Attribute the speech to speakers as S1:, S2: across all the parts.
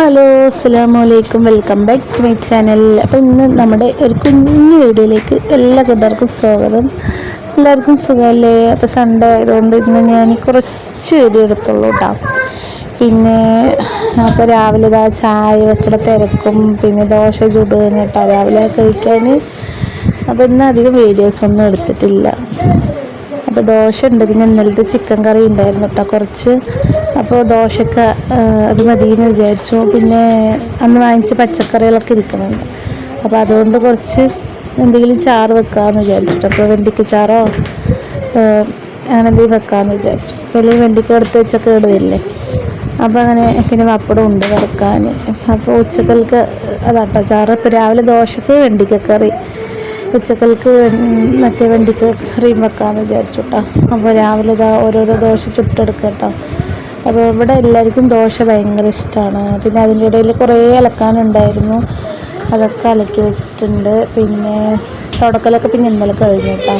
S1: Hello അസ്സലാമലൈക്കും, welcome back to my channel. അപ്പോൾ ഇന്ന് നമ്മുടെ ഒരു കുഞ്ഞു വീഡിയോയിലേക്ക് എല്ലാ കൂട്ടുകാർക്കും സ്വാഗതം. എല്ലാവർക്കും സുഖമല്ലേ? അപ്പോൾ സൺഡേ ആയതുകൊണ്ട് ഇന്ന് ഞാൻ കുറച്ച് വീഡിയോ എടുത്തുള്ളൂ കേട്ടോ. പിന്നെ അപ്പോൾ രാവിലെ ഇതാ ചായ വെക്കണ തിരക്കും, പിന്നെ ദോശ ചുടുകയാണ് കേട്ടോ രാവിലെ കഴിക്കാൻ. അപ്പോൾ ഇന്ന് അധികം വീഡിയോസൊന്നും എടുത്തിട്ടില്ല. അപ്പോൾ ദോശ ഉണ്ട്, പിന്നെ ഇന്നലത്തെ ചിക്കൻ കറി ഉണ്ടായിരുന്നു കേട്ടോ കുറച്ച്. അപ്പോൾ ദോശക്ക് അത് മതിയെന്ന് വിചാരിച്ചു. പിന്നെ അന്ന് വാങ്ങിച്ച പച്ചക്കറികളൊക്കെ ഇരിക്കുന്നുണ്ട്, അപ്പോൾ അതുകൊണ്ട് കുറച്ച് എന്തെങ്കിലും ചാറ് വെക്കാമെന്ന് വിചാരിച്ചിട്ട്. അപ്പോൾ വെണ്ടിക്ക ചാറോ അങ്ങനെ എന്തെങ്കിലും വെക്കാമെന്ന് വിചാരിച്ചു. അല്ലെങ്കിൽ വെണ്ടിക്ക എടുത്ത് വെച്ചൊക്കെ ഇടുകയില്ലേ, അപ്പോൾ അങ്ങനെ. പിന്നെ പപ്പടം ഉണ്ട് വറുക്കാൻ. അപ്പോൾ ഉച്ചക്കൽക്ക് അതാട്ടോ ചാറ്. ഇപ്പോൾ രാവിലെ ദോശക്ക് വെണ്ടിക്കക്കറി, ഉച്ചക്കൽക്ക് മറ്റേ വെണ്ടിക്ക കറിയും വെക്കാമെന്ന് വിചാരിച്ചു കേട്ടോ. അപ്പോൾ രാവിലെ ഇതാ ഓരോരോ ദോശ ചുട്ടെടുക്കുക കേട്ടോ. അപ്പോൾ ഇവിടെ എല്ലാവർക്കും ദോശ ഭയങ്കര ഇഷ്ടമാണ്. പിന്നെ അതിൻ്റെ ഇടയിൽ കുറേ അലക്കാനുണ്ടായിരുന്നു, അതൊക്കെ അലക്കി വെച്ചിട്ടുണ്ട്. പിന്നെ തുടക്കലൊക്കെ പിന്നെ ഇന്നലെ കഴിഞ്ഞു കേട്ടോ.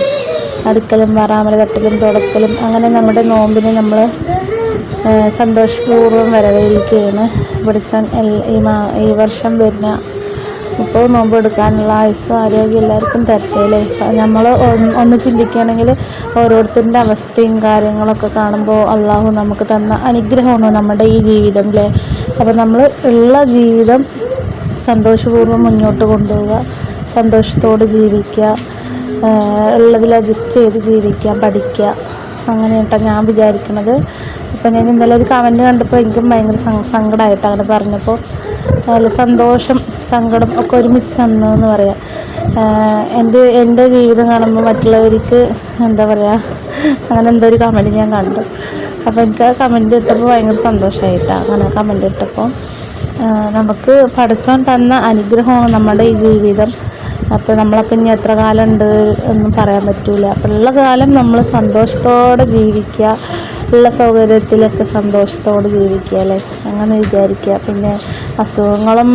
S1: അടുക്കലും വറാമല തട്ടലും തുടക്കലും അങ്ങനെ നമ്മുടെ നോമ്പിന് നമ്മൾ സന്തോഷപൂർവ്വം വരവേൽക്കുകയാണ്. പഠിച്ചാൽ ഈ വർഷം വരുന്ന 30 നോമ്പ് എടുക്കാനുള്ള ആയുസ്സും ആരോഗ്യം എല്ലാവർക്കും തരട്ടെ. നമ്മൾ ഒന്ന് ചിന്തിക്കുകയാണെങ്കിൽ ഓരോരുത്തരുടെ അവസ്ഥയും കാര്യങ്ങളൊക്കെ കാണുമ്പോൾ അള്ളാഹു നമുക്ക് തന്ന അനുഗ്രഹമാണ് നമ്മുടെ ഈ ജീവിതം അല്ലേ. അപ്പോൾ നമ്മൾ ഉള്ള ജീവിതം സന്തോഷപൂർവ്വം മുന്നോട്ട് കൊണ്ടുപോവുക, സന്തോഷത്തോടെ ജീവിക്കുക, ഉള്ളതിൽ അഡ്ജസ്റ്റ് ചെയ്ത് ജീവിക്കാൻ പഠിക്കുക. അങ്ങനെയായിട്ടാണ് ഞാൻ വിചാരിക്കുന്നത്. അപ്പോൾ ഞാൻ ഇന്നലെ ഒരു കമൻറ്റ് കണ്ടപ്പോൾ എനിക്കും ഭയങ്കര സങ്കടമായിട്ട് അങ്ങനെ പറഞ്ഞപ്പോൾ അല്ല, സന്തോഷം സങ്കടം ഒക്കെ ഒരുമിച്ച് വന്നു എന്ന് പറയാം. എൻ്റെ ജീവിതം കാണുമ്പോൾ മറ്റുള്ളവർക്ക് എന്താ പറയുക, അങ്ങനെ എന്തോ ഒരു കമൻറ്റ് ഞാൻ കണ്ടു. അപ്പോൾ എനിക്ക് ആ കമൻറ്റ് ഇട്ടപ്പോൾ ഭയങ്കര സന്തോഷമായിട്ടാണ്. അങ്ങനെ കമൻറ്റ് ഇട്ടപ്പോൾ നമുക്ക് പഠിച്ചോൻ തന്ന അനുഗ്രഹമാണ് നമ്മുടെ ഈ ജീവിതം. അപ്പോൾ നമ്മളൊക്കെ ഇനി എത്ര കാലം ഉണ്ട് ഒന്നും പറയാൻ പറ്റില്ല. അപ്പോൾ ഉള്ള കാലം നമ്മൾ സന്തോഷത്തോടെ ജീവിക്കുക, ഉള്ള സൗകര്യത്തിലൊക്കെ സന്തോഷത്തോടെ ജീവിക്കുക അല്ലേ, അങ്ങനെ വിചാരിക്കുക. പിന്നെ അസുഖങ്ങളും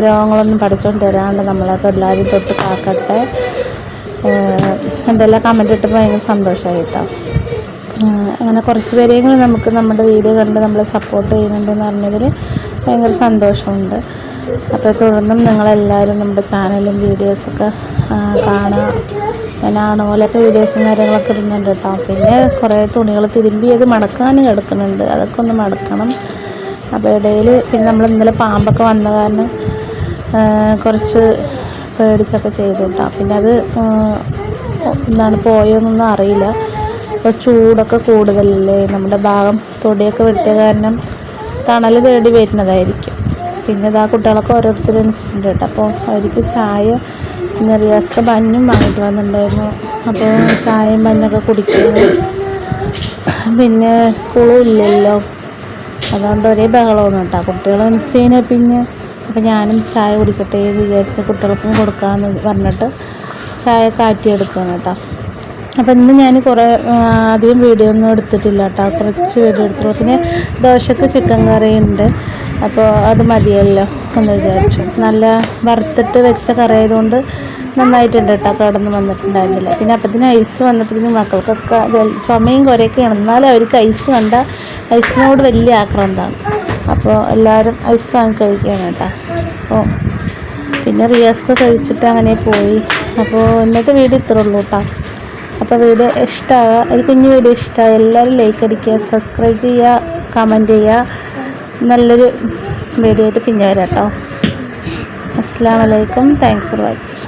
S1: രോഗങ്ങളൊന്നും പഠിച്ചുകൊണ്ട് തരാണ്ട് നമ്മളൊക്കെ എല്ലാവരും തൊട്ട് കാക്കട്ടെ. എന്തെല്ലാം കമൻറ്റ് ഇട്ടപ്പോൾ ഭയങ്കര സന്തോഷമായിട്ടാണ്. അങ്ങനെ കുറച്ച് പേരെങ്കിലും നമുക്ക് നമ്മുടെ വീഡിയോ കണ്ട് നമ്മളെ സപ്പോർട്ട് ചെയ്യുന്നുണ്ടെന്ന് പറഞ്ഞതിൽ ഭയങ്കര സന്തോഷമുണ്ട്. അപ്പോൾ തുടർന്നും നിങ്ങളെല്ലാവരും നമ്മുടെ ചാനലും വീഡിയോസൊക്കെ കാണുക. ഞാൻ പോലെയൊക്കെ വീഡിയോസും കാര്യങ്ങളൊക്കെ ഇടുന്നുണ്ട് കേട്ടോ. പിന്നെ കുറേ തുണികൾ തിരുമ്പിയത് മടക്കാനും കിടക്കുന്നുണ്ട്, അതൊക്കെ ഒന്ന് മടക്കണം. അപ്പോൾ ഇടയിൽ പിന്നെ നമ്മൾ ഇന്നലെ പാമ്പൊക്കെ വന്ന കാരണം കുറച്ച് പേടിച്ചൊക്കെ ചെയ്തു കേട്ടോ. പിന്നെ അത് എന്താണ് പോയോന്നൊന്നും അറിയില്ല. ഇപ്പോൾ ചൂടൊക്കെ കൂടുതലല്ലേ, നമ്മുടെ ഭാഗം തൊടിയൊക്കെ വെട്ടിയ കാരണം തണൽ തേടി വരുന്നതായിരിക്കും. പിന്നെ ഇതാ കുട്ടികളൊക്കെ ഓരോരുത്തർ എണിച്ചിട്ടുണ്ട് കേട്ടോ. അപ്പോൾ അവർക്ക് ചായ, പിന്നെ റിയാസ്ക്ക് ബന്നും വാങ്ങിയിട്ട് വന്നിട്ടുണ്ടായിരുന്നു. അപ്പോൾ ചായയും ബന്നൊക്കെ കുടിക്കുന്നു. പിന്നെ സ്കൂളും ഇല്ലല്ലോ, അതുകൊണ്ട് ഒരേ ബഹളമാണ് കേട്ടോ. കുട്ടികൾ എണിച്ച് കഴിഞ്ഞാൽ പിന്നെ അപ്പോൾ ഞാനും ചായ കുടിക്കട്ടെ എന്ന് വിചാരിച്ച് കുട്ടികൾക്കും കൊടുക്കാമെന്ന് പറഞ്ഞിട്ട് ചായ കാറ്റിയെടുക്കുകയാണ് കേട്ടോ. അപ്പോൾ ഇന്ന് ഞാൻ അധികം വീഡിയോ ഒന്നും എടുത്തിട്ടില്ല കേട്ടോ, കുറച്ച് വീഡിയോ എടുത്തുള്ളൂ. പിന്നെ ദോശക്ക് ചിക്കൻ കറി ഉണ്ട്, അപ്പോൾ അത് മതിയല്ലോ എന്ന് വിചാരിച്ചു. നല്ല വറുത്തിട്ട് വെച്ച കറി ആയതുകൊണ്ട് നന്നായിട്ടുണ്ട് കേട്ടോ, കടന്ന് വന്നിട്ടുണ്ടായിരുന്നില്ല. പിന്നെ അപ്പത്തിന് ഐസ് വന്നപ്പോഴത്തേനും മക്കൾക്കൊക്കെ ചുമയും കുറേയൊക്കെയാണ്, എന്നാലും അവർക്ക് ഐസ് കണ്ട ഐസിനോട് വലിയ ആക്രാന്താണ്. അപ്പോൾ എല്ലാവരും ഐസ് വാങ്ങി കഴിക്കുകയാണ് കേട്ടോ. അപ്പോൾ പിന്നെ റിയാസ്ക്ക് കഴിച്ചിട്ട് അങ്ങനെ പോയി. അപ്പോൾ ഇന്നത്തെ വീഡിയോ ഇത്രേ ഉള്ളൂ കേട്ടോ. അപ്പോൾ വീഡിയോ ഇഷ്ടമാകുക, ഒരു കുഞ്ഞു വീഡിയോ ഇഷ്ടമായി എല്ലാവരും ലൈക്ക് അടിക്കുക, സബ്സ്ക്രൈബ് ചെയ്യുക, കമൻറ്റ് ചെയ്യുക. നല്ലൊരു വീഡിയോ ആയിട്ട് പിന്നെ വരാം കേട്ടോ. അസ്സലാമു അലൈക്കും, താങ്ക്സ് ഫോർ വാച്ചിങ്.